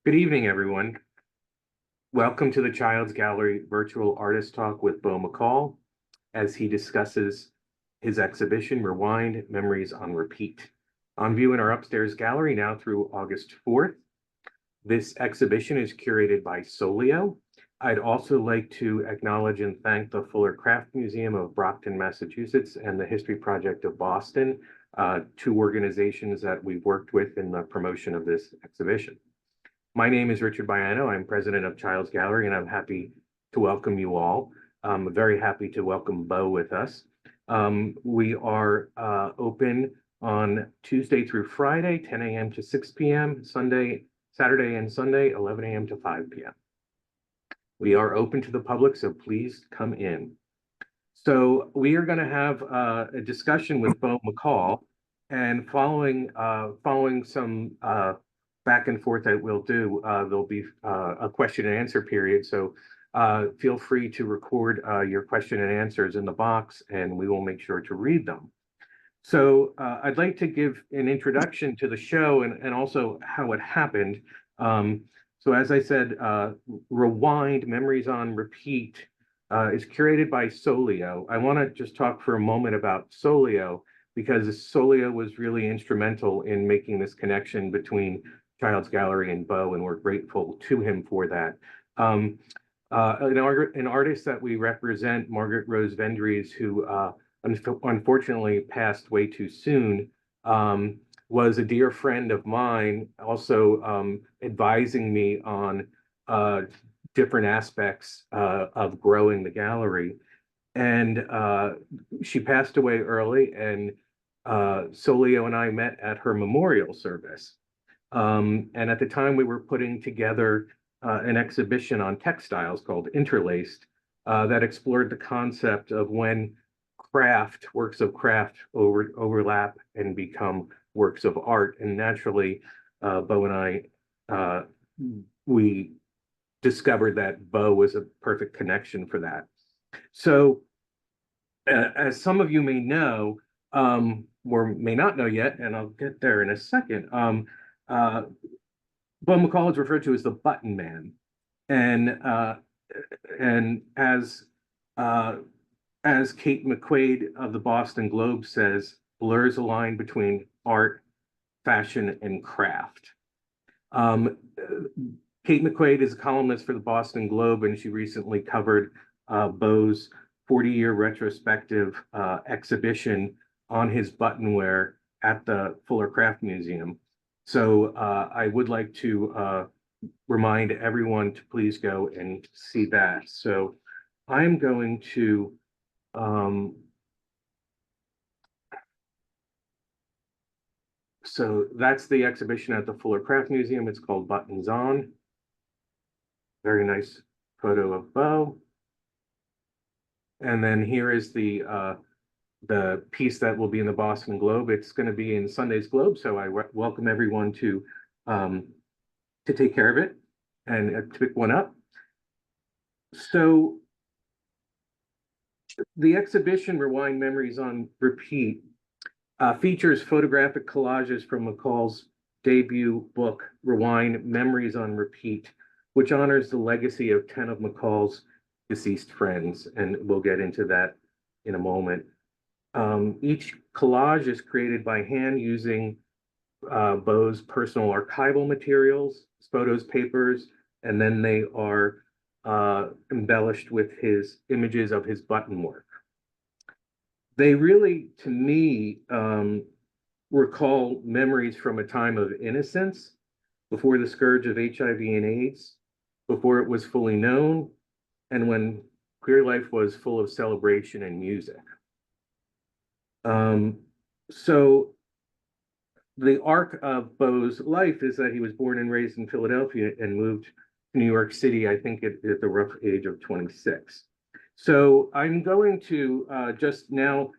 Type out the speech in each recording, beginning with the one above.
Good evening, everyone. Welcome to the Child's Gallery Virtual Artist Talk with Beau McCall as he discusses his exhibition, Rewind Memories on Repeat, on view in our upstairs gallery now through August 4th. This exhibition is curated by Solio. I'd also like to acknowledge and thank the Fuller Craft Museum of Brockton, Massachusetts, and the History Project of Boston, two organizations that we've worked with in the promotion of this exhibition. My name is Richard Baiano. I'm president of Child's Gallery, and I'm happy to welcome you all. I'm very happy to welcome Beau with us. We are open on Tuesday through Friday, 10 a.m. to 6 p.m., Saturday and Sunday, 11 a.m. to 5 p.m. We are open to the public, so please come in. So we are going to have a discussion with Beau McCall, and following some back and forth that we'll do, there'll be a question and answer period. So feel free to record your question and answers in the box, and we will make sure to read them. So I'd like to give an introduction to the show and also how it happened. So as I said, Rewind, Memories on Repeat is curated by Solio. I want to just talk for a moment about Solio, because Solio was really instrumental in making this connection between Child's Gallery and Beau, and we're grateful to him for that. An artist that we represent, Margaret Rose Vendries, who unfortunately passed way too soon, was a dear friend of mine, also advising me on different aspects of growing the gallery. And she passed away early, and Solio and I met at her memorial service. And at the time, we were putting together an exhibition on textiles called Interlaced that explored the concept of when works of craft overlap and become works of art. And naturally, Beau and I, we discovered that Beau was a perfect connection for that. So as some of you may know, or may not know yet, and I'll get there in a second, Beau McCall is referred to as the Button Man, and as Kate McQuaid of the Boston Globe says, blurs a line between art, fashion, and craft. Kate McQuaid is a columnist for the Boston Globe, and she recently covered Beau's 40-year retrospective exhibition on his buttonware at the Fuller Craft Museum. So I would like to remind everyone to please go and see that. So I'm going to so that's the exhibition at the Fuller Craft Museum. It's called Buttons On. Very nice photo of Beau. And then here is the piece that will be in the Boston Globe. It's going to be in Sunday's Globe, so I welcome everyone to take care of it and to pick one up. So the exhibition, Rewind Memories on Repeat, features photographic collages from McCall's debut book, Rewind Memories on Repeat, which honors the legacy of 10 of McCall's deceased friends, and we'll get into that in a moment. Each collage is created by hand using Beau's personal archival materials, photos, papers, and then they are embellished with his images of his button work. They really, to me, recall memories from a time of innocence, before the scourge of HIV and AIDS, before it was fully known, and when queer life was full of celebration and music. So the arc of Beau's life is that he was born and raised in Philadelphia and moved to New York City, I think at the rough age of 26. So I'm going to just now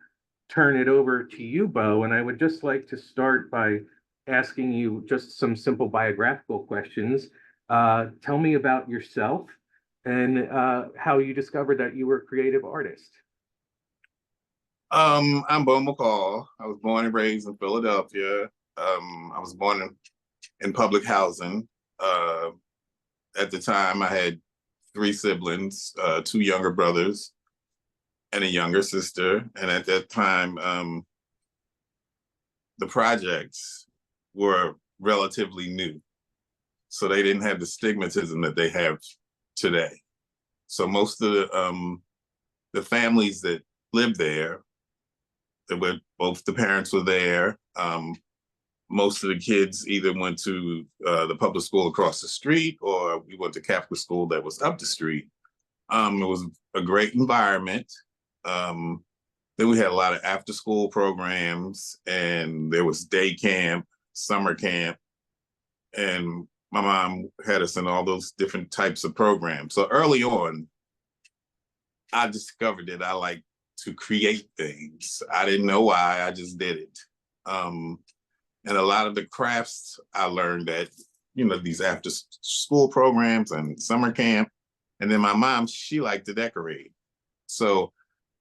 turn it over to you, Beau, and I would just like to start by asking you just some simple biographical questions. Tell me about yourself and how you discovered that you were a creative artist. I'm Beau McCall. I was born and raised in Philadelphia. I was born in public housing. At the time, I had three siblings, two younger brothers and a younger sister. And at that time, the projects were relatively new. So they didn't have the stigmatism that they have today. So most of the families that lived there, both the parents were there. Most of the kids either went to the public school across the street, or we went to Catholic school that was up the street. It was a great environment. Then we had a lot of after school programs, and there was day camp, summer camp, and my mom had us in all those different types of programs. So early on, I discovered that I like to create things. I didn't know why, I just did it. And a lot of the crafts I learned at, these after school programs and summer camp. And then my mom, she liked to decorate. So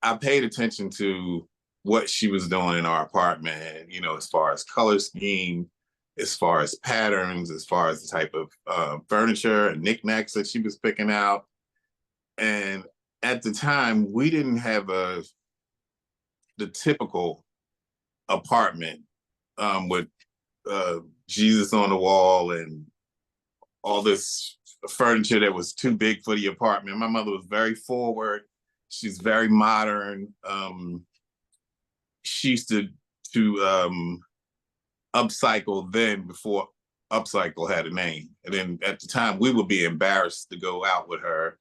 I paid attention to what she was doing in our apartment, as far as color scheme, as far as patterns, as far as the type of furniture and knickknacks that she was picking out. And at the time, we didn't have the typical apartment with Jesus on the wall and all this furniture that was too big for the apartment. My mother was very forward. She's very modern. She used to upcycle then, before upcycle had a name. And then at the time, we would be embarrassed to go out with her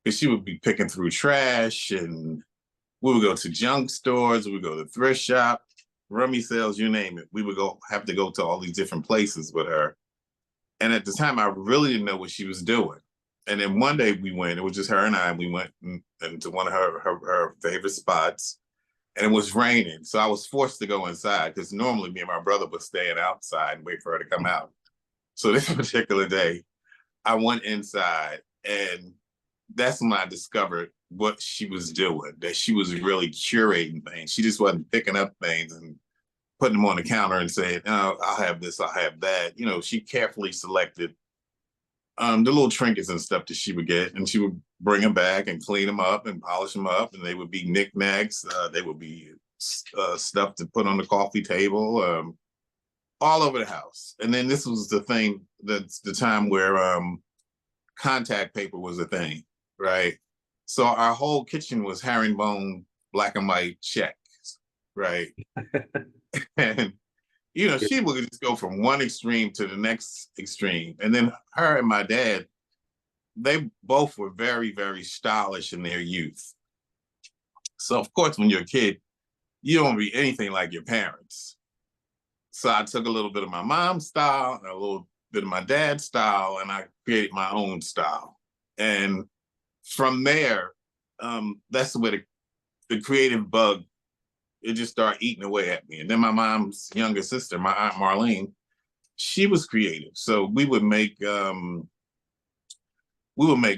because she would be picking through trash, and we would go to junk stores, we would go to thrift shop, rummy sales, you name it. We would have to go to all these different places with her. And at the time, I really didn't know what she was doing. And then one day we went, it was just her and I, and we went into one of her favorite spots, and it was raining. So I was forced to go inside because normally me and my brother would stay outside and wait for her to come out. So this particular day, I went inside, and that's when I discovered what she was doing, that she was really curating things. She just wasn't picking up things and putting them on the counter and saying, "Oh, I'll have this, I'll have that." She carefully selected the little trinkets and stuff that she would get, and she would bring them back and clean them up and polish them up, and they would be knickknacks. They would be stuff to put on the coffee table, all over the house. And then this was that's the time where contact paper was a thing, right? So our whole kitchen was herringbone, black and white checks, right? And she would just go from one extreme to the next extreme. And then her and my dad, they both were very, very stylish in their youth. So of course, when you're a kid, you don't be anything like your parents. So I took a little bit of my mom's style and a little bit of my dad's style, and I created my own style. And from there, that's where the creative bug, it just started eating away at me. And then my mom's younger sister, my Aunt Marlene, she was creative. So we would make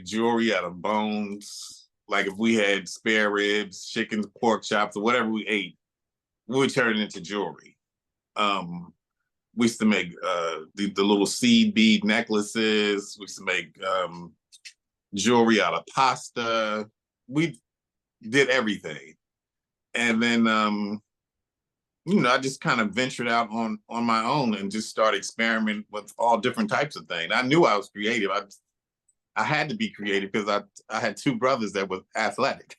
jewelry out of bones. Like if we had spare ribs, chickens, pork chops, or whatever we ate, we would turn it into jewelry. We used to make the little seed bead necklaces. We used to make jewelry out of pasta. We did everything. And then, I just kind of ventured out on my own and just started experimenting with all different types of things. I knew I was creative. I had to be creative because I had two brothers that were athletic.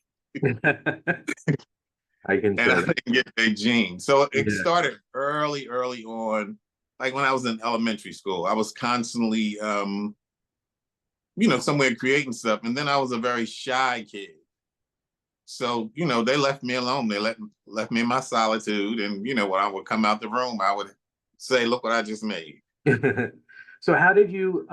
I can and I didn't get their genes. So it started early on. Like when I was in elementary school, I was constantly, somewhere creating stuff. And then I was a very shy kid. So, they left me alone. They left me in my solitude. And, when I would come out the room, I would say, "Look what I just made." So how did you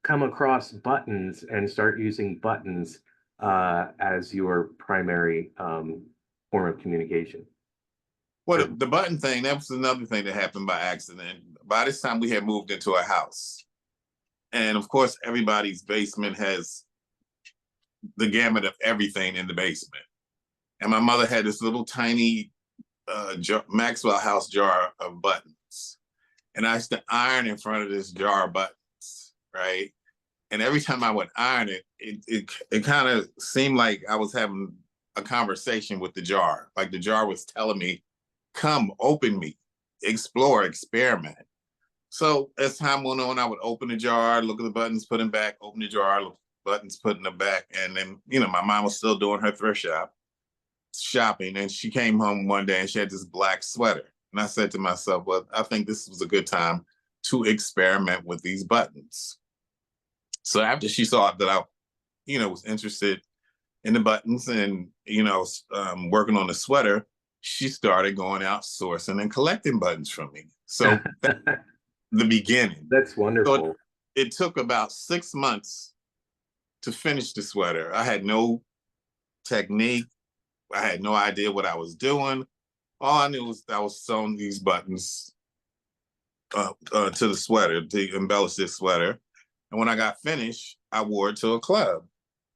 come across buttons and start using buttons as your primary form of communication? Well, the button thing, that was another thing that happened by accident. By this time, we had moved into a house. And of course, everybody's basement has the gamut of everything in the basement. And my mother had this little tiny Maxwell House jar of buttons. And I used to iron in front of this jar of buttons. right? And every time I would iron it, it kind of seemed like I was having a conversation with the jar. Like the jar was telling me, come open me, explore, experiment. So as time went on, I would open the jar, look at the buttons, put them back, open the jar, look buttons, put in the back. And then, my mom was still doing her thrift shopping. And she came home one day and she had this black sweater. And I said to myself, well, I think this was a good time to experiment with these buttons. So after she saw that I, was interested in the buttons and, working on the sweater, she started going out sourcing and collecting buttons from me. So that's the beginning. That's So wonderful. it took about 6 months to finish the sweater. I had no technique. I had no idea what I was doing. All I knew was I was sewing these buttons to the sweater to embellish this sweater. And when I got finished, I wore it to a club.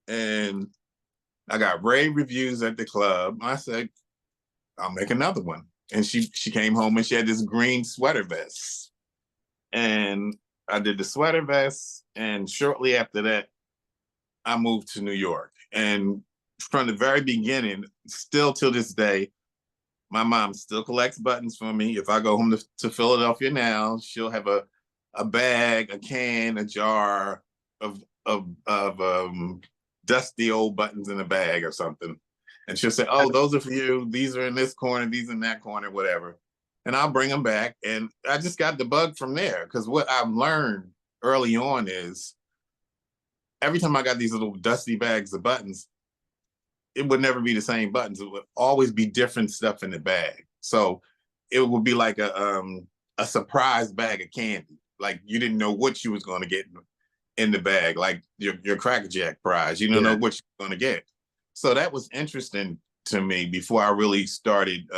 And I got rave reviews at the club. I said, I'll make another one. And she came home and she had this green sweater vest. And I did the sweater vest. And shortly after that, I moved to New York. And from the very beginning, still till this day, my mom still collects buttons for me. If I go home to Philadelphia now, she'll have a bag, a can, a jar of dusty old buttons in a bag or something. And she'll say, oh, those are for you. These are in this corner, these in that corner, whatever. And I'll bring them back. And I just got the bug from there. Because what I've learned early on is every time I got these little dusty bags of buttons, it would never be the same buttons. It would always be different stuff in the bag. So it would be like a surprise bag of candy. Like you didn't know what you was going to get in the bag, like your Cracker Jack prize. You don't know what you're going to get. So that was interesting to me before I really started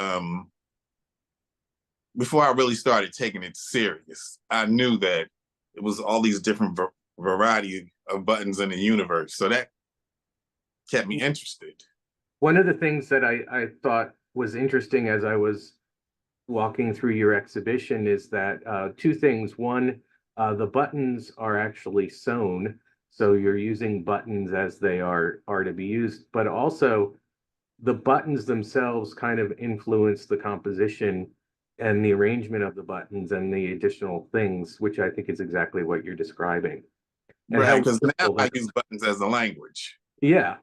taking it serious. I knew that it was all these different variety of buttons in the universe. So that kept me interested. One of the things that I thought was interesting as I was walking through your exhibition is that two things. One, the buttons are actually sewn, so you're using buttons as they are to be used, but also the buttons themselves kind of influence the composition and the arrangement of the buttons and the additional things, which I think is exactly what you're describing. And Right, how because now I wonderful use buttons as a language. yeah.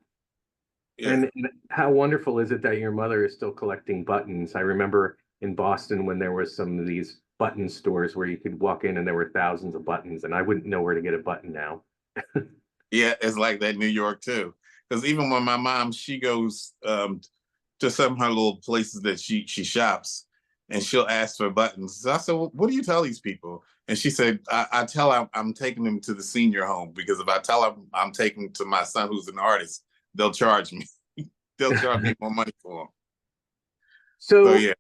Yeah. And how wonderful is it that your mother is still collecting buttons? I remember in Boston when there was some of these button stores where you could walk in and there were thousands of buttons, and I wouldn't know where to get a button now. Yeah, it's like that in New York too. Because even when my mom, she goes to some of her little places that she shops, and she'll ask for buttons. So I said, well, what do you tell these people? And she said, I tell her I'm taking them to the senior home, because if I tell her I'm taking to my son who's an artist, they'll charge me. They'll charge me more money for them. So So yeah.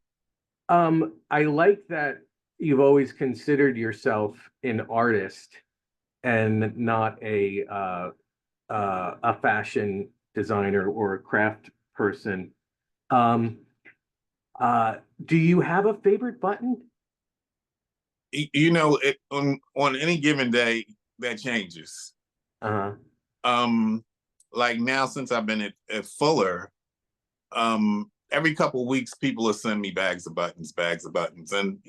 I like that you've always considered yourself an artist and not a fashion designer or a craft person. Um, do you have a favorite button? It on any given day that changes. Uh-huh. Like now, since I've been at Fuller, every couple of weeks people will send me bags of buttons. And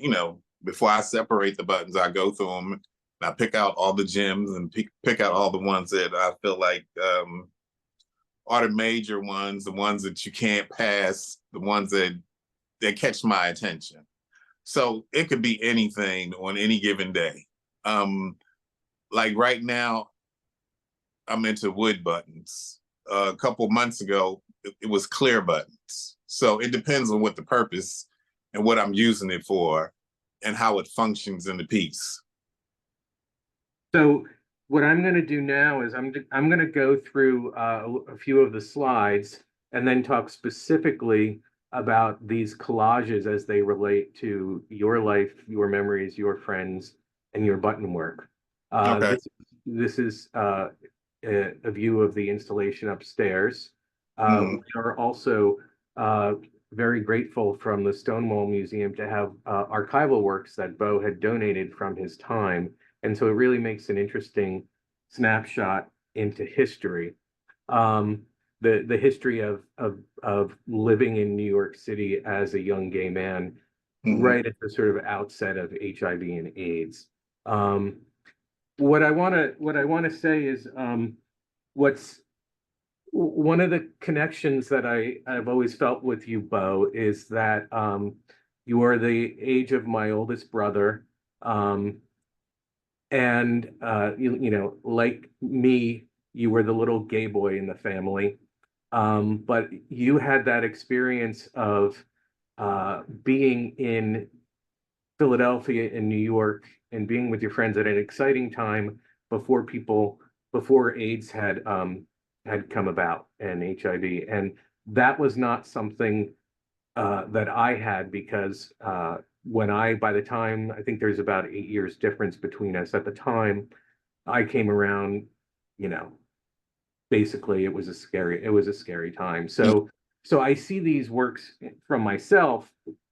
before I separate the buttons, I go through them and I pick out all the gems and pick out all the ones that I feel like are the major ones, the ones that you can't pass, the ones that catch my attention. So it could be anything on any given day. Like right now, I'm into wood buttons. A couple months ago, it was clear buttons. So it depends on what the purpose and what I'm using it for and how it functions in the piece. So what I'm going to do now is I'm going to go through a few of the slides and then talk specifically about these collages as they relate to your life, your memories, your friends, and your button work. Okay. This is a view of the installation upstairs. Mm-hmm. We are also very grateful from the Stonewall Museum to have archival works that Beau had donated from his time And so it really makes an interesting snapshot into history. Um, the history of living in New York City as a young gay man, Mhm. right at the sort of outset of HIV and AIDS. Um, what I want to say is what's one of the connections that I've always felt with you, Beau, is that you are the age of my oldest brother. Um, and like me, you were the little gay boy in the family. But you had that experience of being in Philadelphia and New York and being with your friends at an exciting time before before AIDS had come about and HIV. And that was not something that I had because by the time, I think there's about 8 years difference between us at the time, I came around, you know, basically it was a scary time. So I see these works from myself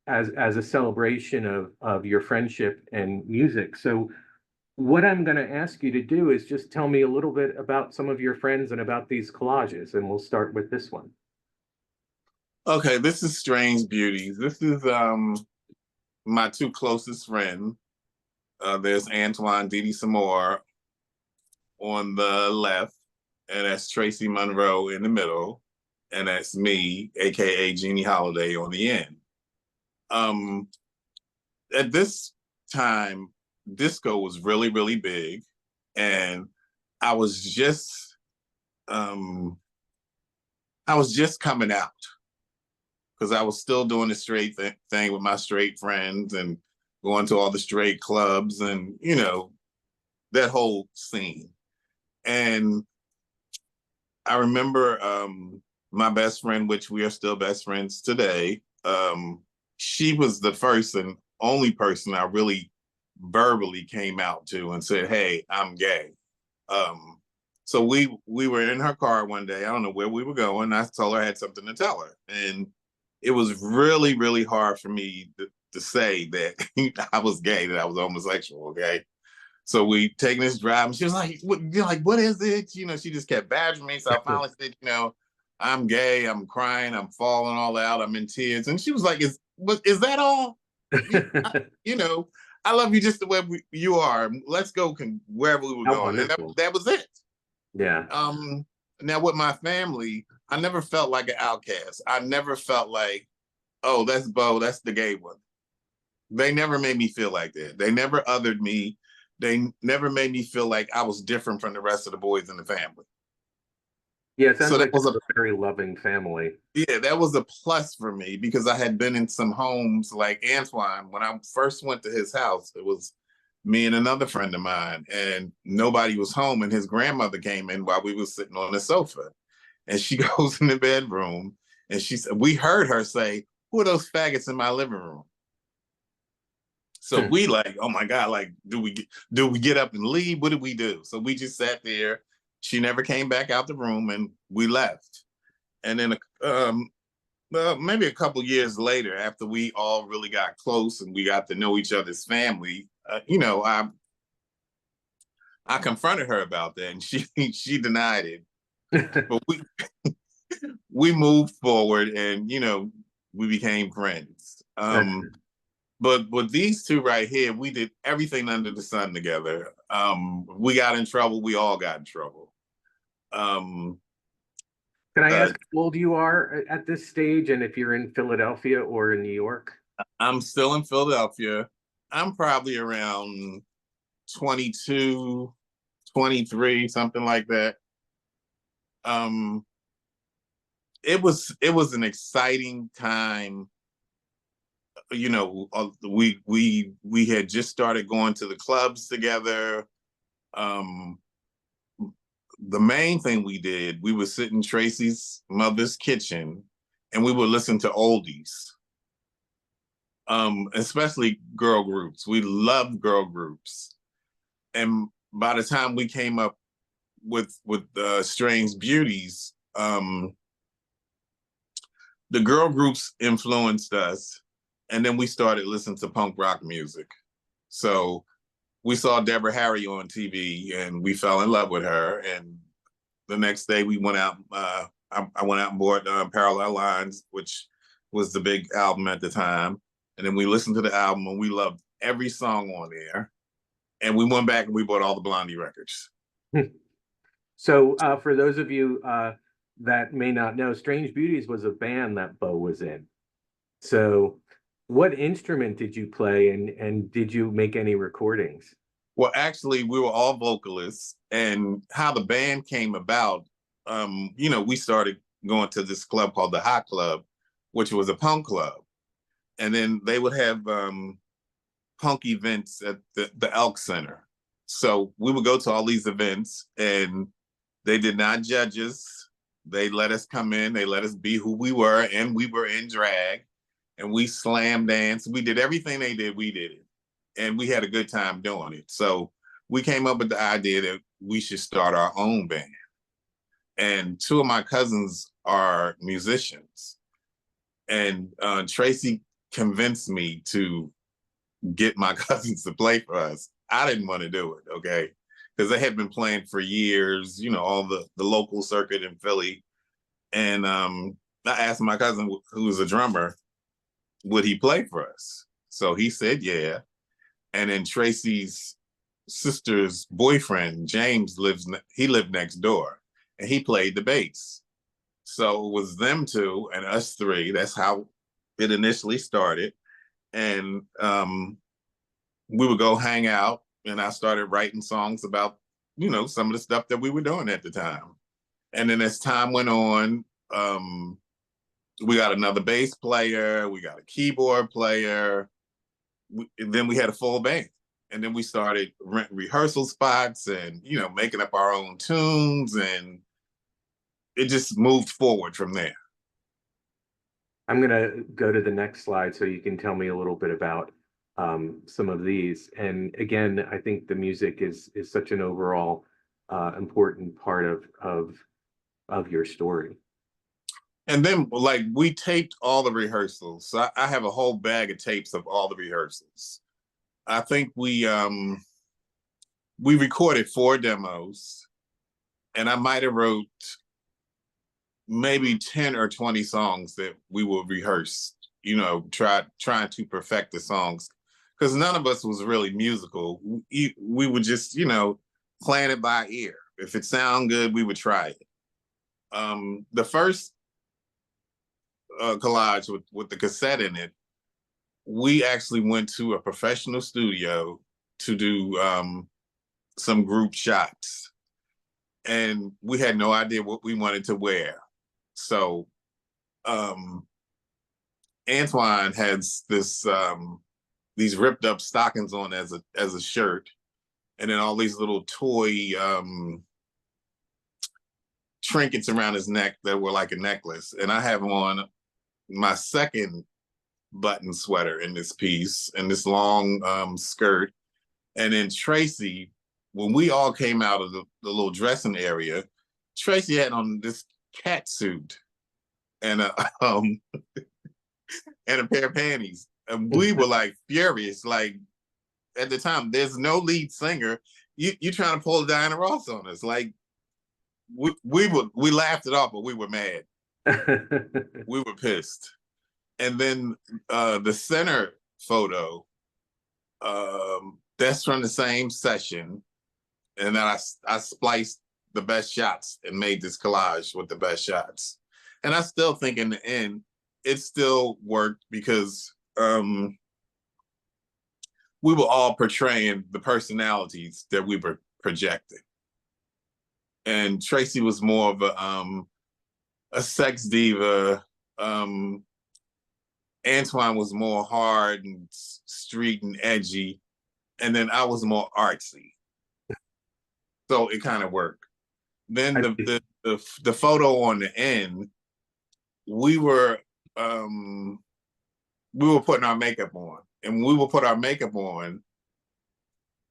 as a celebration of your friendship and music. So what I'm going to ask you to do is just tell me a little bit about some of your friends and about these collages, and we'll start with this one. Okay, this is Strange Beauties. This is my two closest friends. There's Antoine Didi Samore on the left, and that's Tracy Monroe in the middle, and that's me, aka Jeannie Holiday, on the end. Um, at this time, disco was really, really big, and I was just um, I was just coming out because I was still doing the straight thing with my straight friends and going to all the straight clubs and that whole scene. And I remember my best friend, which we are still best friends today. She was the first and only person I really verbally came out to and said, "Hey, I'm gay." Um, so we were in her car one day. I don't know where we were going. I told her I had something to tell her, and it was really really hard for me to say that I was gay, that I was homosexual. Okay, so we taking this drive, and she was like, what is it?" She just kept badgering me. So I finally said, "I'm gay. I'm crying. I'm falling all out. I'm in tears." And she was like, "Is that all? You know, I love you just the way you are. Let's go wherever we were How going." And wonderful. that was it. Yeah. Um, Now with my family, I never felt like an outcast. I never felt like, "Oh, that's Beau. That's the gay one." They never made me feel like that. They never othered me. They never made me feel like I was different from the rest of the boys in the family. Yeah, it So sounds that like was a a very loving family. yeah, that was a plus for me because I had been in some homes like Antoine. When I first went to his house, it was me and another friend of mine, and nobody was home. And his grandmother came in while we were sitting on the sofa, and she goes in the bedroom, and she said, "We heard her say, 'Who are those faggots in my living room?'" So Hmm. we like, oh my God, like, do we get up and leave? What did we do? So we just sat there. She never came back out the room, and we left. And then well, maybe a couple years later, after we all really got close and we got to know each other's family, I confronted her about that, and she she denied it. But we moved forward, and we became friends. That's But with these two right here, we did everything under the sun together. We got in trouble. We all got in trouble. Um, Can I uh, ask how old you are at this stage and if you're in Philadelphia or in New York? I'm still in Philadelphia. I'm probably around 22, 23, something like that. Um, it was an exciting time. We had just started going to the clubs together. Um, the main thing we did, we would sit in Tracy's mother's kitchen and we would listen to oldies, especially girl groups. We loved girl groups. And by the time we came up with Strange Beauties, the girl groups influenced us, and then we started listening to punk rock music. So we saw Deborah Harry on TV, and we fell in love with her. And the next day, we went out. I went out and bought Parallel Lines, which was the big album at the time. And then we listened to the album, and we loved every song on there. And we went back and we bought all the Blondie records. So, for those of you that may not know, Strange Beauties was a band that Beau was in. So, what instrument did you play, and did you make any recordings? Well, actually, we were all vocalists, and how the band came about, we started going to this club called the Hot Club, which was a punk club. And then they would have punk events at the Elk Center. So we would go to all these events, and they did not judge us. They let us come in, they let us be who we were, and we were in drag, and we slam danced. We did everything they did, we did it. And we had a good time doing it. So we came up with the idea that we should start our own band. And two of my cousins are musicians. And Tracy convinced me to get my cousins to play for us. I didn't want to do it, okay? Because they had been playing for years, all the local circuit in Philly. And I asked my cousin, who was a drummer, would he play for us? So he said, yeah. And then Tracy's sister's boyfriend, James, lived next door, and he played the bass. So it was them two and us three. That's how it initially started. And we would go hang out, and I started writing songs about, some of the stuff that we were doing at the time. And then as time went on, we got another bass player, we got a keyboard player, then we had a full band. And then we started renting rehearsal spots and, making up our own tunes, and it just moved forward from there. I'm going to go to the next slide so you can tell me a little bit about some of these. And again, I think the music is such an overall important part of your story. And then, we taped all the rehearsals. So I have a whole bag of tapes of all the rehearsals. I think we recorded 4 demos, and I might have wrote maybe 10 or 20 songs that we will rehearse, trying to perfect the songs, because none of us was really musical. We would just, plan it by ear. If it sounded good, we would try it. The first collage with the cassette in it, we actually went to a professional studio to do some group shots, and we had no idea what we wanted to wear. So Antoine has these ripped up stockings on as a shirt, and then all these little toy trinkets around his neck that were like a necklace. And I have on my second button sweater in this piece and this long skirt. And then Tracy, when we all came out of the little dressing area, Tracy had on this cat suit and and a pair of panties. And we were like furious. Like, at the time, there's no lead singer. You trying to pull Diana Ross on us. Like, we laughed it off, but we were mad. We were pissed. And then the center photo, that's from the same session. And then I spliced the best shots and made this collage with the best shots. And I still think in the end, it still worked because we were all portraying the personalities that we were projecting. And Tracy was more of a sex diva. Antoine was more hard and street and edgy. And then I was more artsy. So it kind of worked. Then the photo on the end, we were putting our makeup on. And when we would put our makeup on,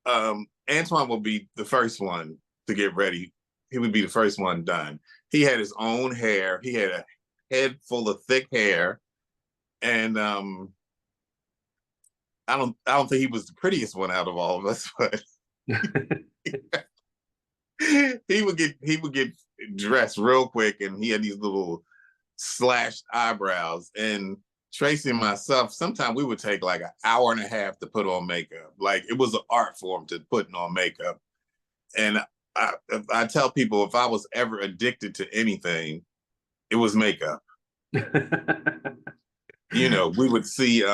Antoine would be the first one to get ready. He would be the first one done. He had his own hair. He had a head full of thick hair. And I don't think he was the prettiest one out of all of us, but he would get dressed real quick, and he had these little slashed eyebrows. And Tracy and myself, sometimes we would take like an hour and a half to put on makeup. Like it was an art form to putting on makeup. And I tell people, if I was ever addicted to anything, it was makeup. We would see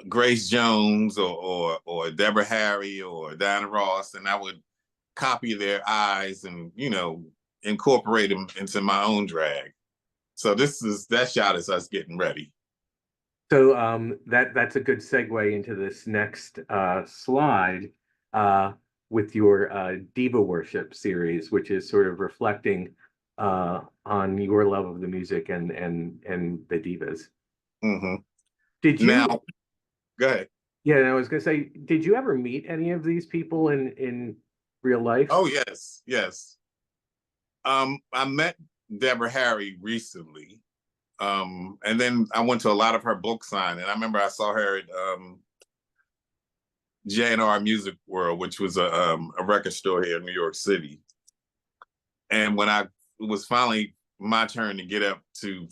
Grace Jones or Deborah Harry or Diana Ross, and I would copy their eyes and incorporate them into my own drag. So that shot is us getting ready. So that's a good segue into this next slide with your Diva Worship series, which is sort of reflecting on your love of the music and the divas. Mm-hmm. Did you? Now, go ahead. Yeah, I was gonna say, did you ever meet any of these people in real life? Oh yes, yes. I met Deborah Harry recently. And then I went to a lot of her book signing. I remember I saw her at J&R Music World, which was a record store here in New York City. And when it was finally my turn to get up to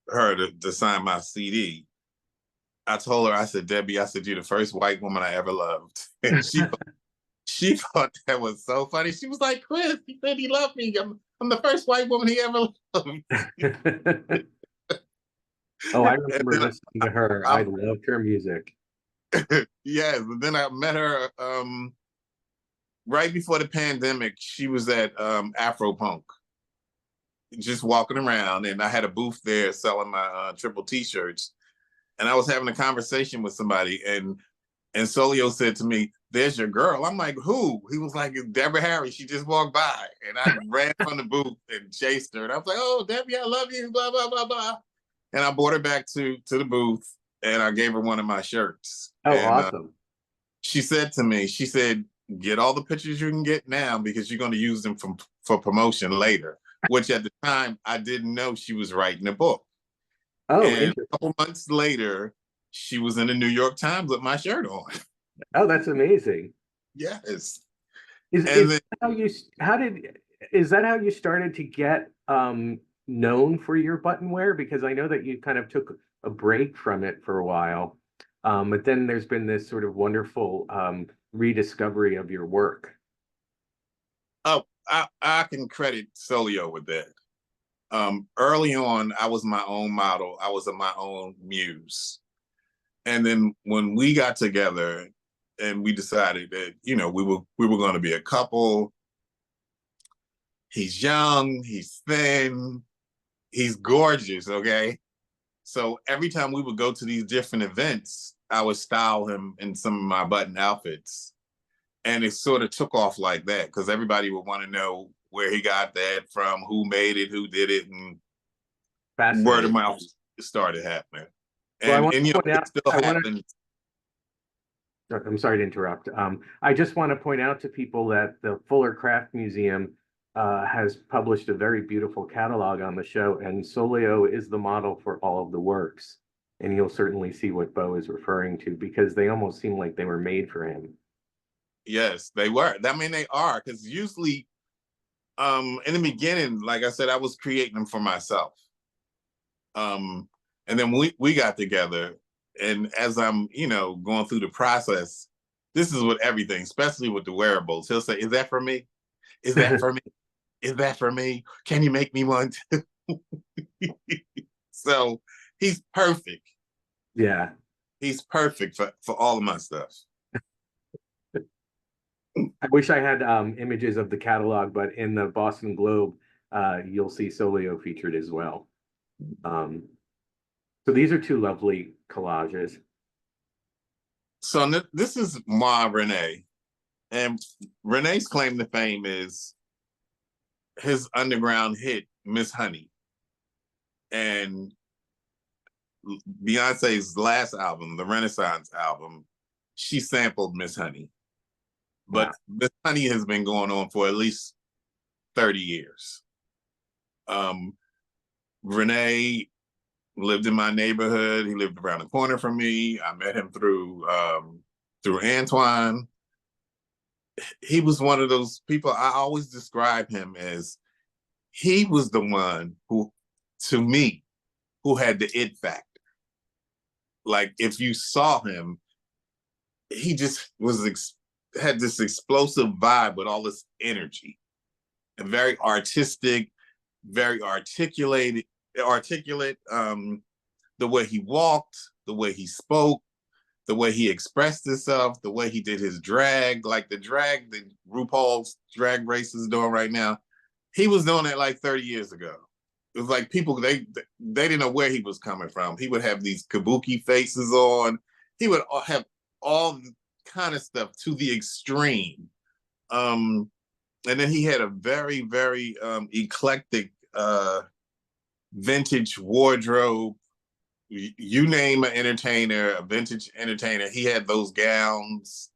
her to sign my CD, I told her, I said, Debbie, I said, you're the first white woman I ever loved. And she thought that was so funny. She was like, Chris, he said he loved me. I'm the first white woman he ever loved. Oh, I remember listening to her. I loved her music. Yes, but then I met her right before the pandemic. She was at Afro Punk, just walking around, and I had a booth there selling my Triple T-shirts. And I was having a conversation with somebody, and Solio said to me, "There's your girl." I'm like, "Who?" He was like, "Deborah Harry. She just walked by." And I ran from the booth and chased her. And I was like, "Oh, Debbie, I love you." Blah blah blah blah. And I brought her back to the booth, and I gave her one of my shirts. Oh, and, awesome. She said to me, she said, "Get all the pictures you can get now because you're going to use them for promotion later." Which at the time I didn't know she was writing a book. Oh, And interesting. a couple months later, she was in the New York Times with my shirt on. Oh, that's amazing. Yes. Is And then, is that how you started to get known for your button wear? Because I know that you kind of took a break from it for a while. But then there's been this sort of wonderful rediscovery of your work. oh, I can credit Solio with that. Early on, I was my own model. I was my own muse. And then when we got together and we decided that, we were going to be a couple. He's young, he's thin, he's gorgeous, okay? So every time we would go to these different events, I would style him in some of my button outfits. And it sort of took off like that because everybody would want to know where he got that from, who made it, who did it, and word of Fascinating. mouth started happening. Well, I And want and to point it out, still happens. I'm sorry to interrupt. I just want to point out to people that the Fuller Craft Museum has published a very beautiful catalog on the show, and Solio is the model for all of the works. And you'll certainly see what Beau is referring to because they almost seem like they were made for him. Yes, they were. I mean, they are because usually, in the beginning, like I said, I was creating them for myself. And then we got together, and as I'm, going through the process, this is with everything, especially with the wearables. He'll say, "Is that for me? Is that for me? Is that for me? Can you make me one too?" So he's perfect. Yeah. He's perfect for all of my stuff. I wish I had images of the catalog, but in the Boston Globe, you'll see Solio featured as well. So these are two lovely collages. So this is Ma Renee. And Renee's claim to fame is his underground hit, Miss Honey. And Beyonce's last album, the Renaissance album, she sampled Miss Honey. But Wow. Miss Honey has been going on for at least 30 years. Renee lived in my neighborhood. He lived around the corner from me. I met him through Antoine. He was one of those people. I always describe him as he was the one who, to me, who had the it factor. Like if you saw him, he just had this explosive vibe with all this energy, and very artistic, very articulate. The way he walked, the way he spoke, the way he expressed himself, the way he did his drag, like the drag that RuPaul's drag race is doing right now. He was doing it like 30 years ago. It was like people, they didn't know where he was coming from. He would have these kabuki faces on. He would have all kind of stuff to the extreme. And then he had a very, very eclectic vintage wardrobe. You name an entertainer, a vintage entertainer, he had those gowns,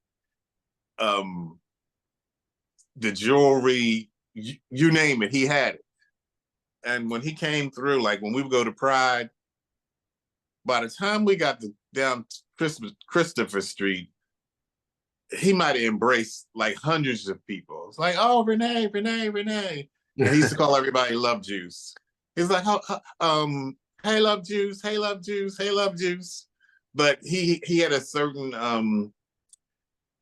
the jewelry, you name it, he had it. And when he came through, like when we would go to Pride, by the time we got down Christopher Street, he might have embraced like hundreds of people. It's like, oh, Renee, Renee, Renee. And he used to call everybody Love Juice. He's like, hey, Love Juice, hey, Love Juice, hey, Love Juice. But he had a certain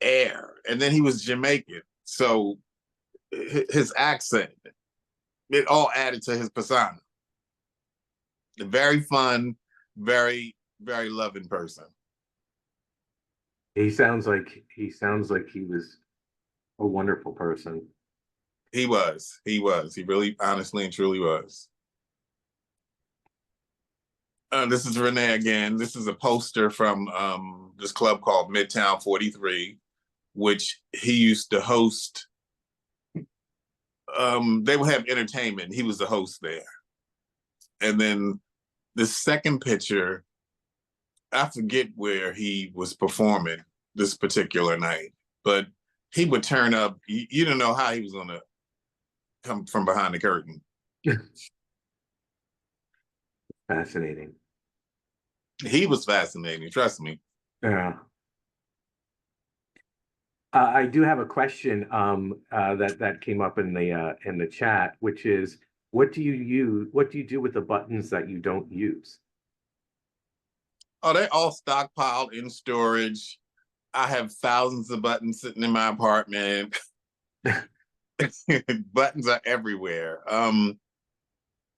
air. And then he was Jamaican. So his accent, it all added to his persona. Very fun, very, very loving person. He sounds like he was a wonderful person. He was. He really, honestly and truly was. This is Renee again. This is a poster from this club called Midtown 43, which he used to host. They would have entertainment. He was the host there. And then the second picture, I forget where he was performing this particular night, but he would turn up. You don't know how he was going to come from behind the curtain. Fascinating. He was fascinating, trust me. Yeah. I do have a question that came up in the chat, which is, what do you use? What do you do with the buttons that you don't use? Oh, they're all stockpiled in storage. I have thousands of buttons sitting in my apartment. Buttons are everywhere.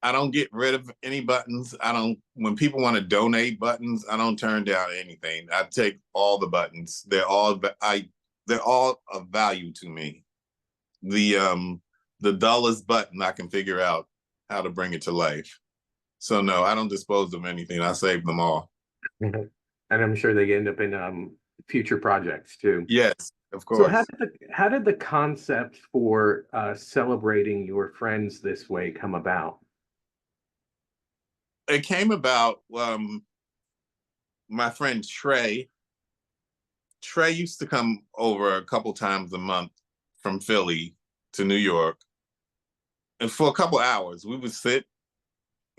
I don't get rid of any buttons. When people want to donate buttons, I don't turn down anything. I take all the buttons. They're all of value to me. The dullest button, I can figure out how to bring it to life. So no, I don't dispose of anything. I save them all. And I'm sure they end up in future projects too. Yes, of course. So how did the concept for celebrating your friends this way come about? It came about, my friend Trey. Trey used to come over a couple times a month from Philly to New York. And for a couple hours, we would sit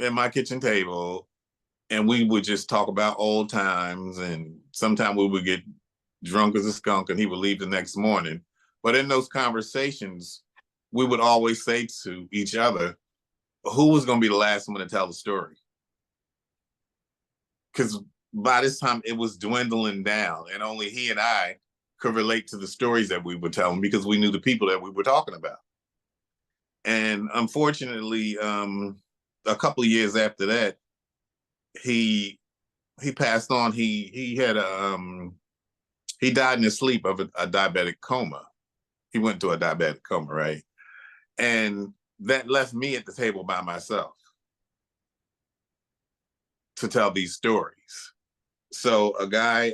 at my kitchen table and we would just talk about old times. And sometimes we would get drunk as a skunk and he would leave the next morning. But in those conversations, we would always say to each other, who was going to be the last one to tell the story? Because by this time it was dwindling down and only he and I could relate to the stories that we were telling because we knew the people that we were talking about. And unfortunately, a couple of years after that, he passed on. He had he died in his sleep of a diabetic coma. He went into a diabetic coma, right? And that left me at the table by myself to tell these stories. So a guy,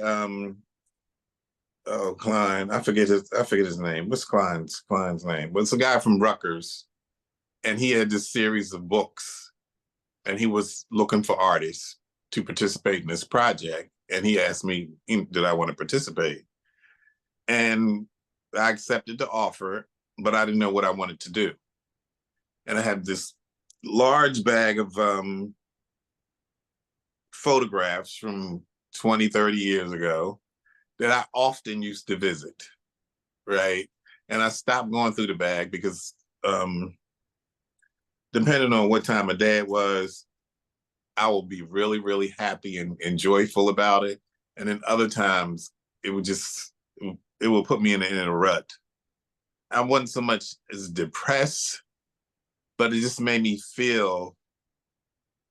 Klein, I forget his name. What's Klein's name? But it's a guy from Rutgers, and he had this series of books, and he was looking for artists to participate in this project. And he asked me, did I want to participate? And I accepted the offer, but I didn't know what I wanted to do. And I had this large bag of photographs from 20, 30 years ago that I often used to visit, right? And I stopped going through the bag because depending on what time of day it was, I will be really, really happy and joyful about it. And then other times it would just, it will put me in a rut. I wasn't so much as depressed, but it just made me feel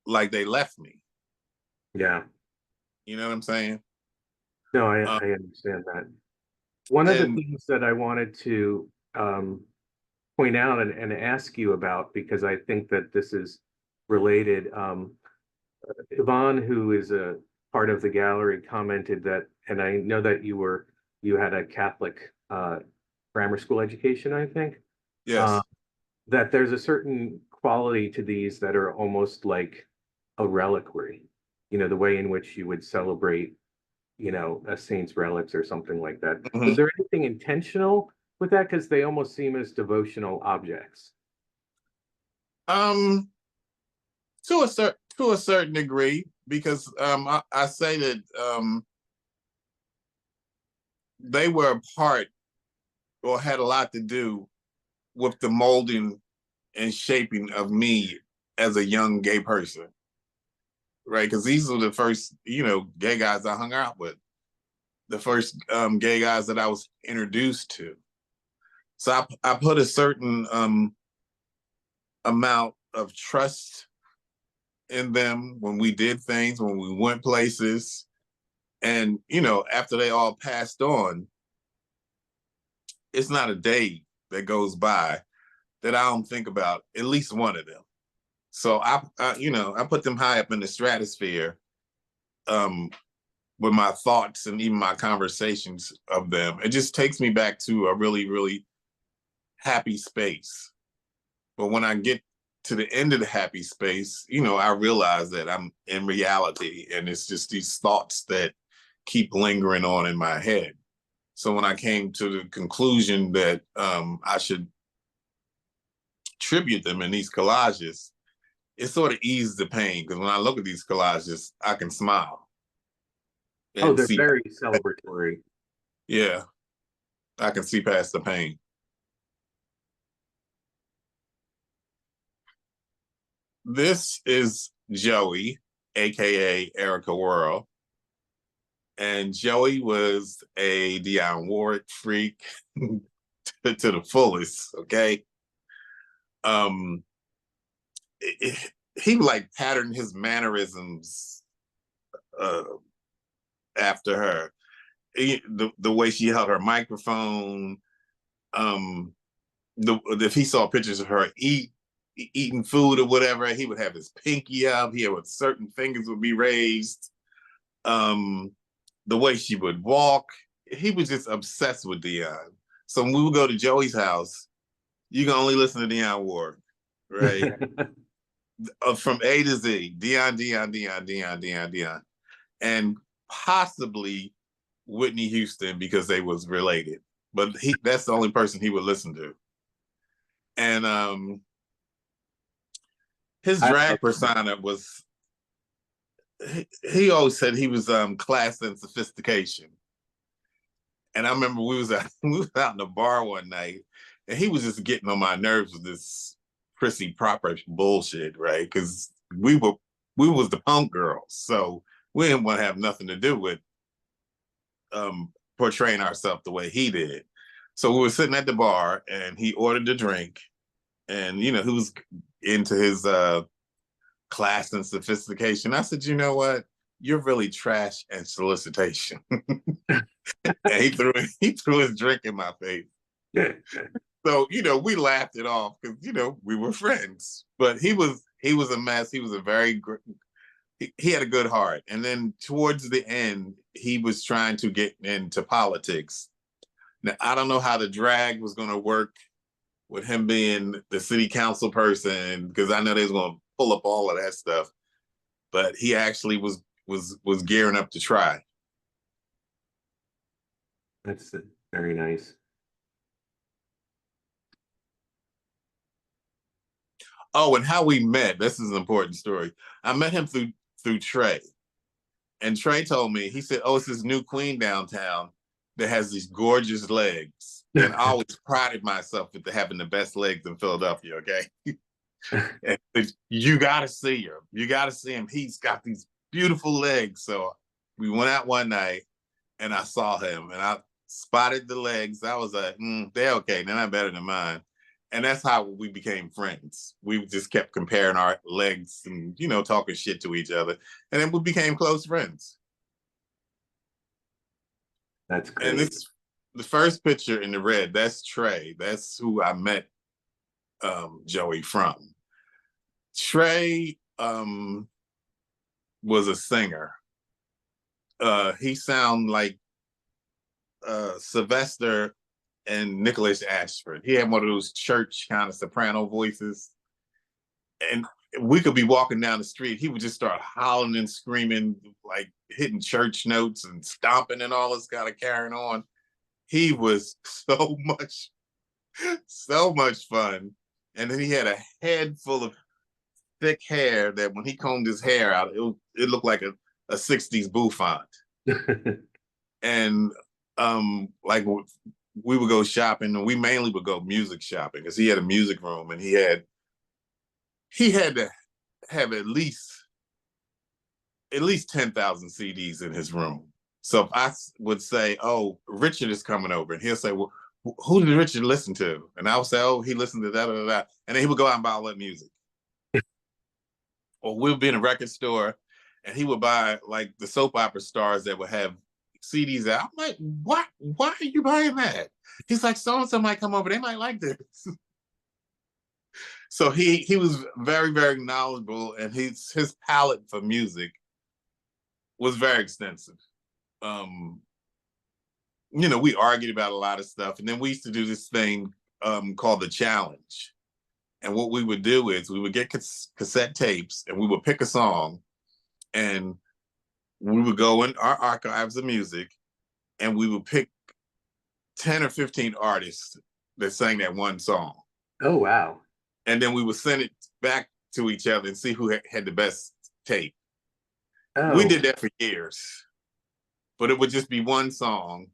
like they left me. Yeah. You know what I'm saying? No, Um, I understand that. One of the and things that I wanted to point out and ask you about, because I think that this is related, Yvonne, who is a part of the gallery, commented that, and I know that you had a Catholic grammar school education, I think, uh, yes. that there's a certain quality to these that are almost like a reliquary, the way in which you would celebrate, a saint's relics or something like that. Was Mhm. there anything intentional with that? Because they almost seem as devotional objects. Um, to a certain degree, because I say that they were a part or had a lot to do with the molding and shaping of me as a young gay person, right? Because these were the first, gay guys I hung out with, the first gay guys that I was introduced to. So I put a certain amount of trust in them when we did things, when we went places. And, after they all passed on, it's not a day that goes by that I don't think about at least one of them. So I put them high up in the stratosphere um, with my thoughts and even my conversations of them. It just takes me back to a really, really happy space. But when I get to the end of the happy space, I realize that I'm in reality and it's just these thoughts that keep lingering on in my head. So when I came to the conclusion that I should tribute them in these collages, it sort of eased the pain because when I look at these collages, I can smile Oh, and they're see. very celebratory. Yeah, I can see past the pain. This is Joey, aka Erica Worrell, and Joey was a Dionne Warwick freak to the fullest. Okay, um, he like patterned his mannerisms uh, after her. The way she held her microphone, um, if he saw pictures of her eating food or whatever, he would have his pinky up. He would certain fingers would be raised. Um, the way she would walk, he was just obsessed with Dionne. So when we would go to Joey's house, you can only listen to Dionne Warwick, right? From A to Z, Dionne, Dionne, Dionne, Dionne, Dionne, Dionne, and possibly Whitney Houston because they was related. But that's the only person he would listen to. And his I love drag persona was he always said he was class and sophistication. And I remember we was out in the bar one night and he was just getting on my nerves with this prissy proper bullshit, right? Because we was the punk girls. So we didn't want to have nothing to do with portraying ourselves the way he did. So we were sitting at the bar and he ordered a drink and he was into his class and sophistication. I said, you know what? You're really trash and solicitation. And he threw his drink in my face. So, we laughed it off because, we were friends. But he was a mess. He was a very he had a good heart. And then towards the end, he was trying to get into politics. Now, I don't know how the drag was going to work with him being the city council person because I know they was going to pull up all of that stuff. But he actually was gearing up to try. That's very nice. Oh, and how we met. This is an important story. I met him through Trey. And Trey told me, he said, "Oh, it's this new queen downtown that has these gorgeous legs." And I always prided myself with having the best legs in Philadelphia. Okay, and you got to see him. You got to see him. He's got these beautiful legs. So we went out one night, and I saw him, and I spotted the legs. I was like, "They're okay. They're not better than mine." And that's how we became friends. We just kept comparing our legs and, talking shit to each other. And then we became close friends. That's And great. this, the first picture in the red, that's Trey. That's who I met Joey from. Trey was a singer. He sounded like Sylvester and Nicholas Ashford. He had one of those church kind of soprano voices. And we could be walking down the street. He would just start howling and screaming, like hitting church notes and stomping and all this kind of carrying on. He was so much fun. And then he had a head full of thick hair that when he combed his hair out, it looked like a 60s bouffant. And like we would go shopping, and we mainly would go music shopping because he had a music room, and he had to have at least 10,000 CDs in his room. So if I would say, "Oh, Richard is coming over," and he'll say, "Well, who did Richard listen to?" And I would say, "Oh, he listened to that, and then he would go out and buy all that music. Or we'll be in a record store, and he would buy like the soap opera stars that would have CDs out. I'm like, "What? Why are you buying that?" He's like, "So and so might come over. They might like this." So he was very, very knowledgeable, and his palette for music was very extensive. Um, we argued about a lot of stuff, and then we used to do this thing called the challenge. And what we would do is we would get cassette tapes, and we would pick a song, and we would go in our archives of music, and we would pick 10 or 15 artists that sang that one song. Oh, wow. And then we would send it back to each other and see who had the best tape. We Oh, did that for years, but it would just be one song.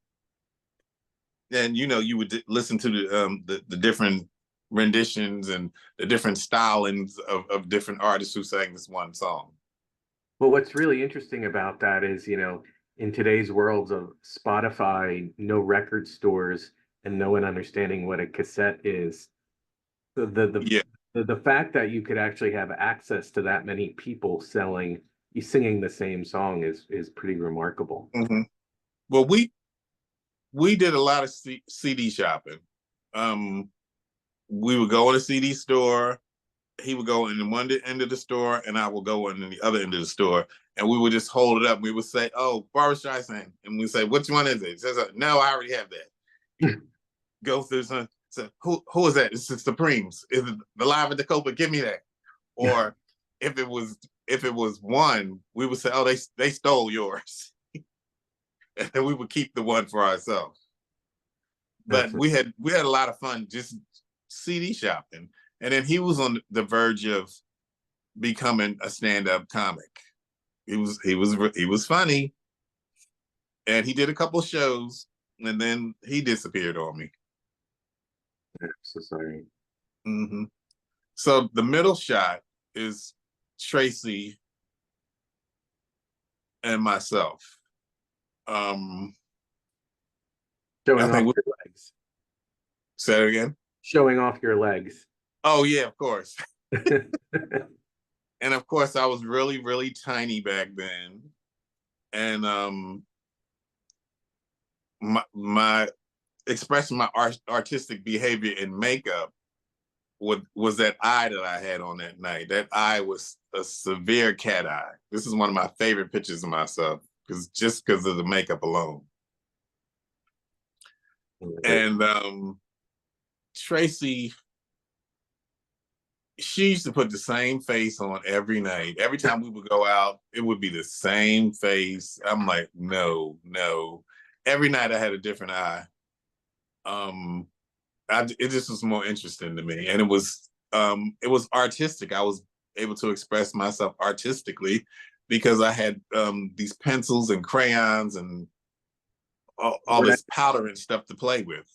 And you would listen to the different renditions and the different stylings of different artists who sang this one song. well, what's really interesting about that is, in today's worlds of Spotify, no record stores, and no one understanding what a cassette is, the the the Yeah. the fact that you could actually have access to that many people singing the same song is pretty remarkable. Mm-hmm. Well, we did a lot of CD shopping. Um, we would go in a CD store. He would go in one end of the store, and I would go in the other end of the store, and we would just hold it up. We would say, "Oh, Barbra Streisand," and we say, "Which one is it?" He says, "No, I already have that." Go through some. So who is that? It's the Supremes. Is it the Live at the Copa? Give me that. Or if it was one, we would say, "Oh, they stole yours," and then we would keep the one for ourselves. That's But we had a lot of fun just CD shopping. And then he was on the verge of becoming a stand-up comic. He was funny, and he did a couple shows, and then he disappeared on me. I'm so sorry. Mm-hmm. So the middle shot is Tracy and myself. Um, I Showing off think we your legs. said it again. Showing off your legs. Oh yeah, of course. And of course, I was really, really tiny back then, and my expressing my artistic behavior in makeup was that eye that I had on that night. That eye was a severe cat eye. This is one of my favorite pictures of myself because of the makeup alone. And Tracy, she used to put the same face on every night. Every time we would go out, it would be the same face. I'm like, no, no. Every night I had a different eye. Um, it just was more interesting to me, and it was artistic. I was able to express myself artistically because I had these pencils and crayons and all What I, this powder and stuff to play with.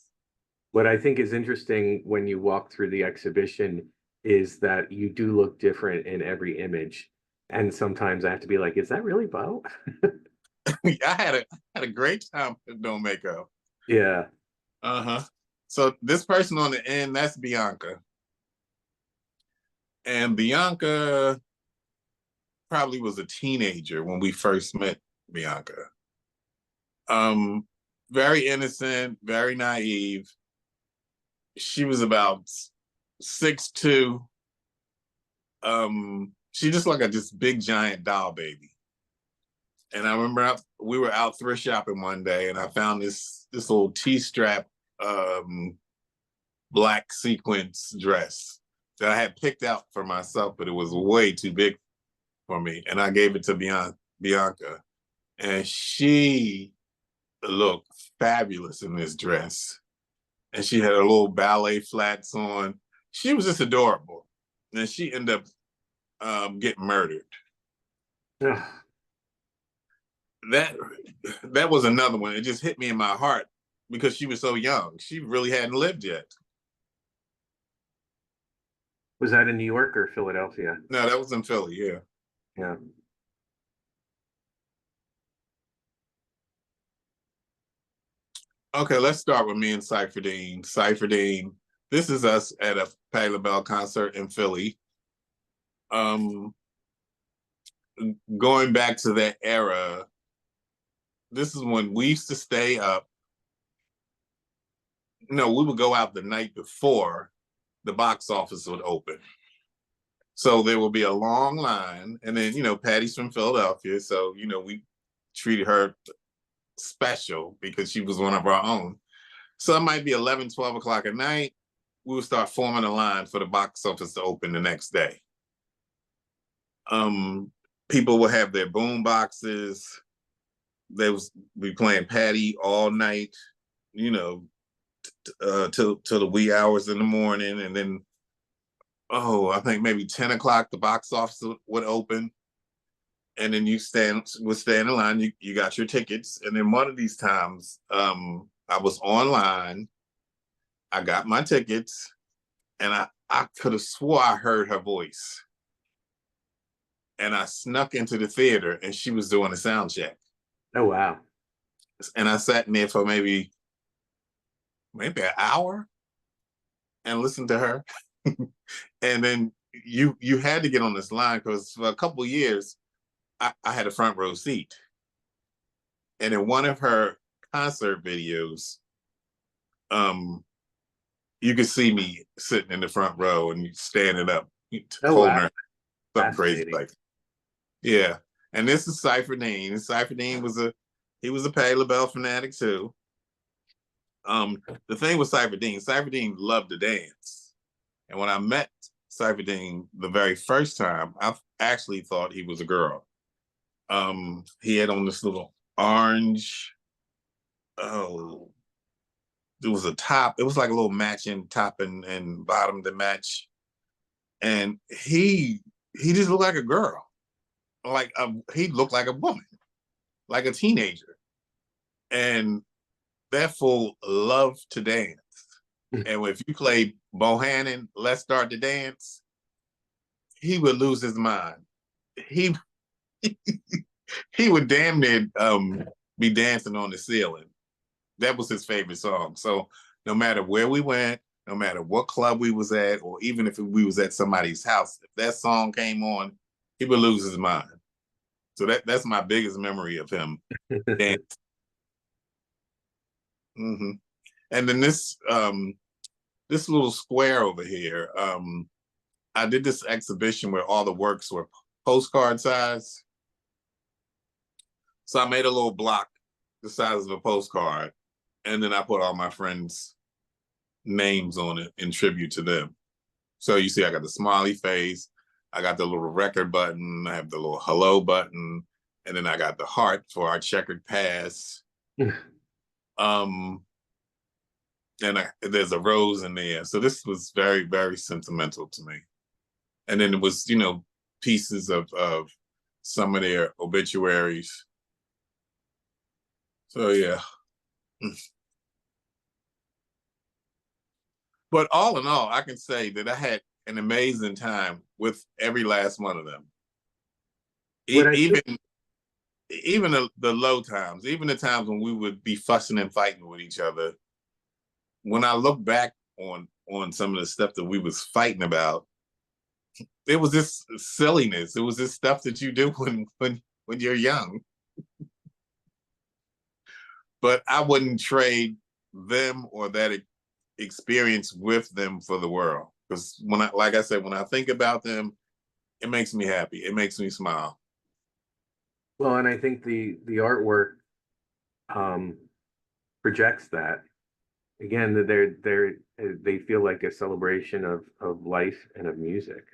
what I think is interesting when you walk through the exhibition is that you do look different in every image. And sometimes I have to be like, is that really Beau? I had a great time with no makeup. Yeah. Uh-huh. So this person on the end, that's Bianca. And Bianca probably was a teenager when we first met Bianca. Um, Very innocent, very naive. She was about 6'2". She just like a just big giant doll baby. And I remember we were out thrift shopping one day, and I found this old T-strap black sequence dress that I had picked out for myself, but it was way too big for me. And I gave it to Bianca, and she looked fabulous in this dress. And she had her little ballet flats on. She was just adorable. And she ended up getting murdered. Ugh. That was another one. It just hit me in my heart because she was so young. She really hadn't lived yet. Was that in New York or Philadelphia? No, that was in Philly, yeah. Yeah. Okay, let's start with me and Cypher Dean. Cypher Dean, this is us at a Patti LaBelle concert in Philly. Um, Going back to that era, this is when we used to stay up. No, we would go out the night before the box office would open. So there will be a long line. And then, Patty's from Philadelphia. So, we treated her special because she was one of our own. So it might be 11, 12 o'clock at night. We would start forming a line for the box office to open the next day. People would have their boom boxes. They was be playing Patty all night, till the wee hours in the morning. And then, I think maybe 10 o'clock, the box office would open. And then you would stand in line, you got your tickets. And then one of these times, I was online, I got my tickets, and I could have swore I heard her voice. And I snuck into the theater, and she was doing a sound check. Oh, wow. And I sat in there for maybe an hour and listened to her. And then you had to get on this line because for a couple of years, I had a front row seat. And in one of her concert videos, you could see me sitting in the front row and standing up, Oh, holding wow. her, something crazy Fascinating. like, yeah. And this is Cypher Dean. Cypher Dean was a Patti LaBelle fanatic too. The thing with Cypher Dean loved to dance. And when I met Cypher Dean the very first time, I actually thought he was a girl. He had on this little orange, oh, it was a top. It was like a little matching top and bottom to match. And he just looked like a girl. He looked like a woman, like a teenager. And that fool loved to dance. And if you play Bohannon, Let's Start to Dance, he would lose his mind. He he would damn near be dancing on the ceiling. That was his favorite song. So no matter where we went, no matter what club we was at, or even if we was at somebody's house, if that song came on, he would lose his mind. So that's my biggest memory of him. And, mm-hmm. And then this little square over here, I did this exhibition where all the works were postcard size. So I made a little block the size of a postcard, and then I put all my friends' names on it in tribute to them. So you see, I got the smiley face, I got the little record button, I have the little hello button, and then I got the heart for our checkered past. And there's a rose in there. So this was very, very sentimental to me. And then it was, pieces of some of their obituaries. So yeah. But all in all, I can say that I had an amazing time with every last one of them. What I Even the low times, even the times when we would be fussing and fighting with each other. When I look back on some of the stuff that we was fighting about, it was this silliness. It was this stuff that you do when you're young. But I wouldn't trade them or that experience with them for the world. Because like I said, when I think about them, it makes me happy. It makes me smile. well, and I think the artwork um projects that. Again, that they feel like a celebration of life and of music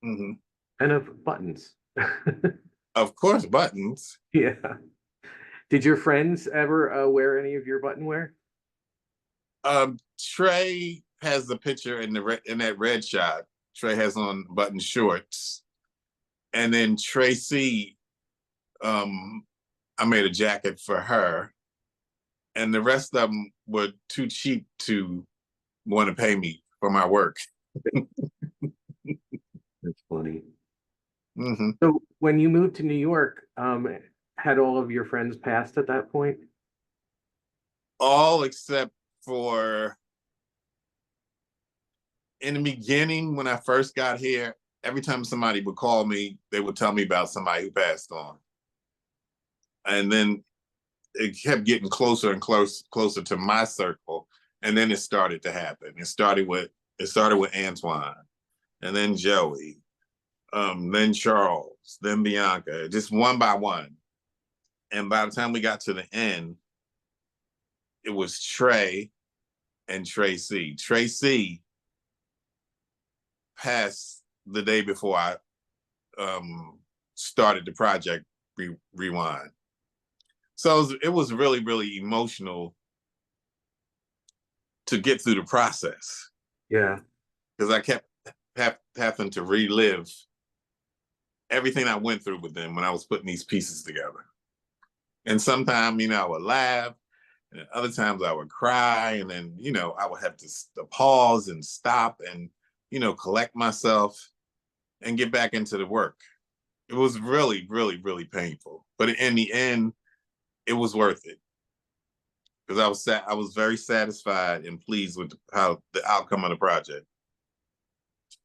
Hmm. and of buttons. Of course, buttons. Yeah. Did your friends ever wear any of your button wear? Trey has the picture in that red shot. Trey has on button shorts, and then Tracy, I made a jacket for her, and the rest of them were too cheap to want to pay me for my work. That's funny. Hmm. So when you moved to New York, had all of your friends passed at that point? All except for in the beginning when I first got here. Every time somebody would call me, they would tell me about somebody who passed on, and then it kept getting closer and closer to my circle, and then it started to happen. It started with Antoine, and then Joey, then Charles, then Bianca, just one by one. And by the time we got to the end, it was Trey and Tracy. Tracy passed the day before I started the project Rewind. So it was really, really emotional to get through the process Yeah. because I kept having to relive everything I went through with them when I was putting these pieces together. And sometimes, I would laugh, and other times I would cry, and then, I would have to pause and stop and, collect myself and get back into the work. It was really, really, really painful. But in the end, it was worth it because I was very satisfied and pleased with how the outcome of the project.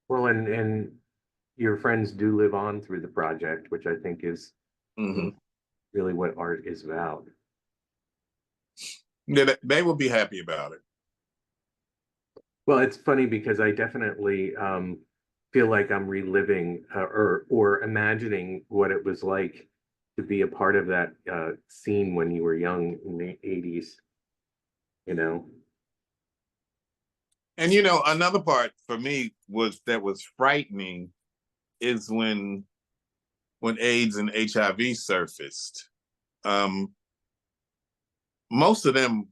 Well, and your friends do live on through the project, which I think is Hmm. really what art is about. Yeah, they will be happy about it. Well, it's funny because I definitely feel like I'm reliving or imagining what it was like to be a part of that scene when you were young in the 80s, you know? And another part for me was frightening is when AIDS and HIV surfaced. Um, Most of them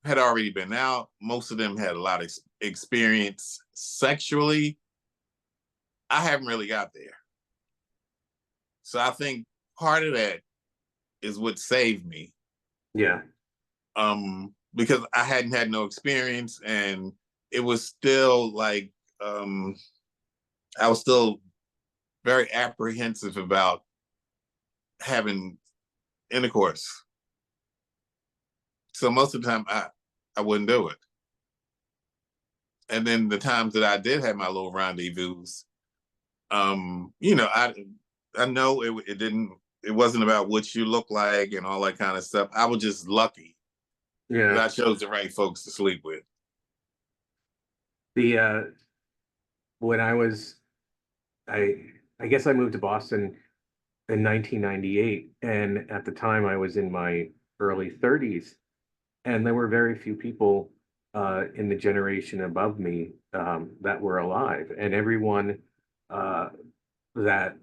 had already been out. Most of them had a lot of experience sexually. I haven't really got there. So I think part of that is what saved me. Yeah. Because I hadn't had no experience and it was still like I was still very apprehensive about having intercourse. So most of the time I wouldn't do it. And then the times that I did have my little rendezvous, I know it wasn't about what you look like and all that kind of stuff. I was just lucky that Yeah. I chose the right folks to sleep with. The when I I guess I moved to Boston in 1998, and at the time I was in my early 30s, and there were very few people in the generation above me that were alive, and everyone uh, that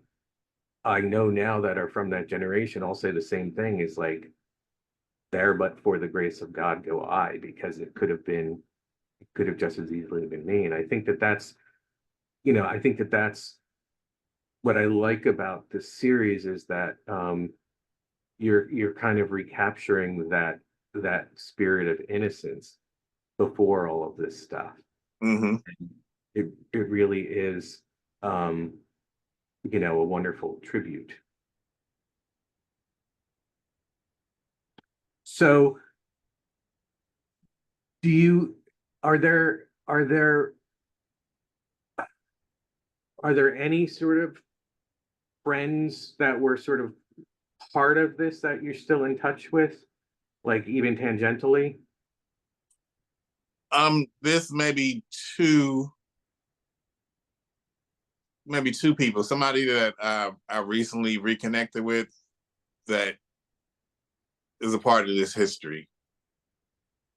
I know now that are from that generation all say the same thing: is like, there but for the grace of God go I, because it could have just as easily been me. And I think that that's what I like about this series is that you're kind of recapturing that spirit of innocence before all of this stuff. Hmm. It really is, um, a wonderful tribute. So, do you are there are there are there any sort of friends that were sort of part of this that you're still in touch with, like even tangentially? This maybe two people. Somebody that I recently reconnected with that is a part of this history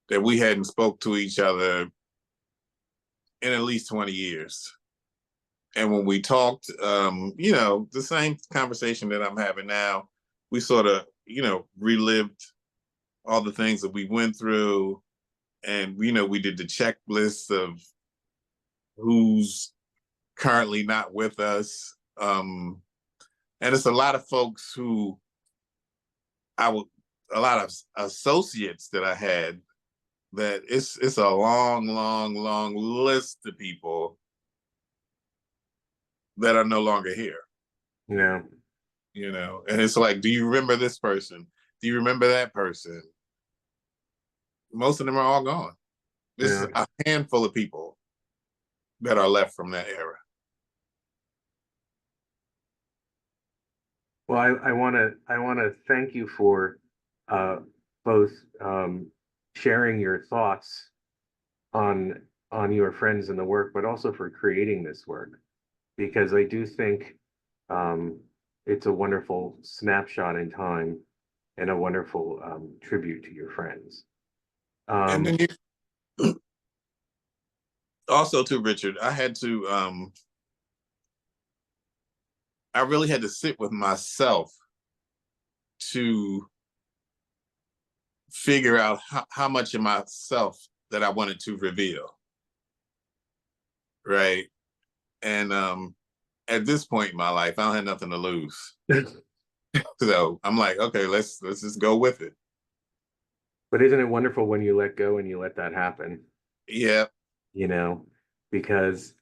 that we hadn't spoke to each other in at least 20 years. And when we talked, the same conversation that I'm having now, we sort of, relived all the things that we went through. And, we did the checklist of who's currently not with us. And it's a lot of folks who a lot of associates that I had that it's a long, long, long list of people that are no longer here. No, And it's like, do you remember this person? Do you remember that person? Most of them are all gone. There's no. a handful of people that are left from that era. Well, I want to thank you for uh, both sharing your thoughts on your friends and the work, but also for creating this work, because I do think um, it's a wonderful snapshot in time and a wonderful tribute to your friends. And Um, then you also too, Richard, I really had to sit with myself to figure out how much of myself that I wanted to reveal. Right. And at this point in my life, I don't have nothing to lose. So I'm like, okay, let's just go with it. but isn't it wonderful when you let go and you let that happen? Yeah. you know, because,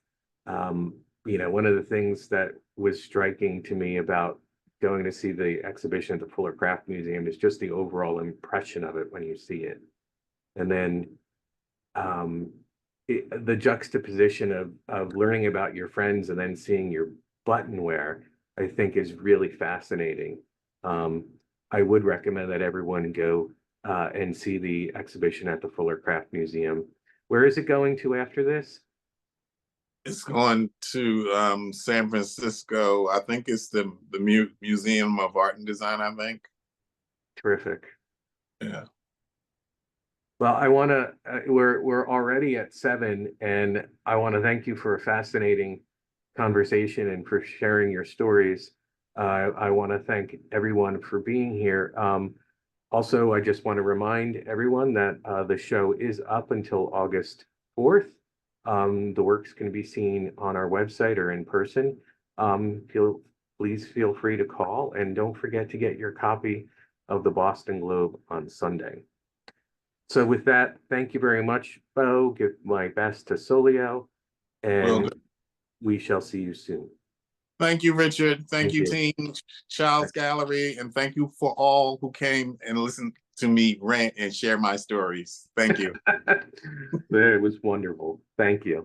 one of the things that was striking to me about going to see the exhibition at the Fuller Craft Museum is just the overall impression of it when you see it. And then um, the juxtaposition of learning about your friends and then seeing your button wear, I think is really fascinating. Um, I would recommend that everyone go and see the exhibition at the Fuller Craft Museum. Where is it going to after this? It's going to San Francisco. I think it's the Museum of Art and Design, I think. Terrific. Yeah. Well, I want to, we're already at 7, and I want to thank you for a fascinating conversation and for sharing your stories. I want to thank everyone for being here. Also, I just want to remind everyone that the show is up until August 4th. The works can be seen on our website or in person. Please feel free to call, and don't forget to get your copy of the Boston Globe on Sunday. So with that, thank you very much, Beau. Give my best to Solio, Well, and we shall see you soon. thank you, Richard. Thank Thank you, you. team Child's Gallery, and thank you for all who came and listened to me rant and share my stories. Thank you. It was wonderful. Thank you.